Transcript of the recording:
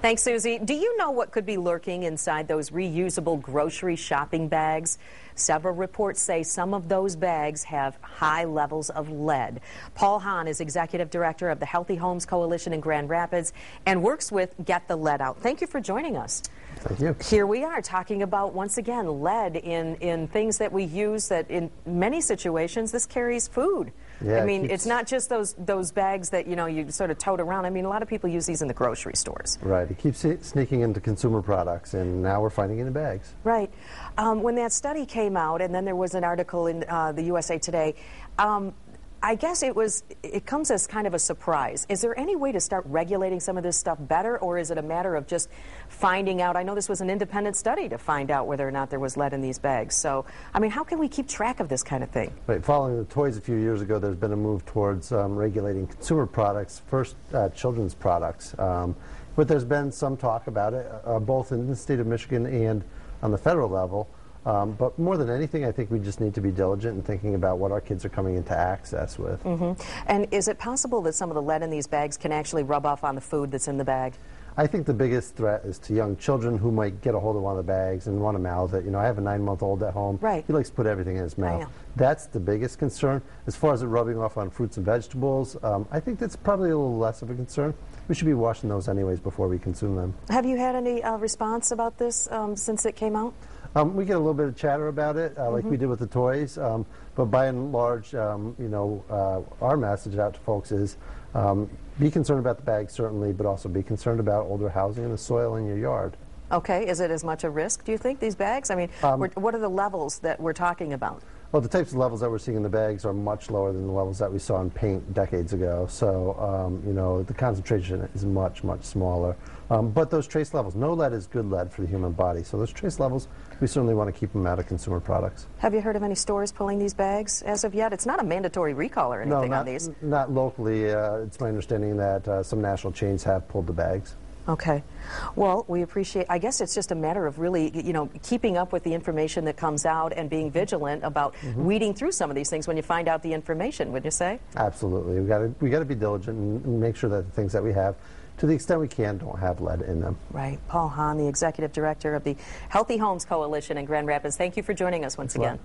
Thanks, Susie. Do you know what could be lurking inside those reusable grocery shopping bags? Several reports say some of those bags have high levels of lead. Paul Haan is Executive Director of the Healthy Homes Coalition in Grand Rapids and works with Get the Lead Out. Thank you for joining us. Thank you. Here we are talking about, once again, lead in things that we use that in many situations this carries food. Yeah, I mean, it's not just those bags that, you know, you sort of tote around. I mean, a lot of people use these in the grocery stores. Right. It keeps sneaking into consumer products, and now we're finding it in bags. Right. When that study came out, and then there was an article in the USA Today, I guess it comes as kind of a surprise. Is there any way to start regulating some of this stuff better, or is it a matter of just finding out? I know this was an independent study to find out whether or not there was lead in these bags. So, I mean, how can we keep track of this kind of thing? Right. Following the toys a few years ago, there's been a move towards regulating consumer products, first children's products. But there's been some talk about it, both in the state of Michigan and on the federal level. But more than anything, I think we just need to be diligent in thinking about what our kids are coming into access with. And is it possible that some of the lead in these bags can actually rub off on the food that's in the bag? I think the biggest threat is to young children who might get a hold of one of the bags and want to mouth it. You know, I have a 9-month-old at home. Right. He likes to put everything in his mouth. That's the biggest concern. As far as it rubbing off on fruits and vegetables, I think that's probably a little less of a concern. We should be washing those anyways before we consume them. Have you had any response about this since it came out? We get a little bit of chatter about it, like we did with the toys, but by and large, you know, our message out to folks is be concerned about the bag, certainly, but also be concerned about older housing and the soil in your yard. Okay. Is it as much a risk, do you think, these bags? I mean, what are the levels that we're talking about? Well, the types of levels that we're seeing in the bags are much lower than the levels that we saw in paint decades ago. So, you know, the concentration is much, much smaller. But those trace levels, no lead is good lead for the human body. So those trace levels, we certainly want to keep them out of consumer products. Have you heard of any stores pulling these bags as of yet? It's not a mandatory recall or anything on these. Not locally. It's my understanding that some national chains have pulled the bags. Okay. Well, we appreciate, I guess it's just a matter of really, you know, keeping up with the information that comes out and being vigilant about weeding through some of these things when you find out the information, would you say? Absolutely. We got to be diligent and make sure that the things that we have, to the extent we can, don't have lead in them. Right. Paul Haan, the Executive Director of the Healthy Homes Coalition in Grand Rapids. Thank you for joining us once again.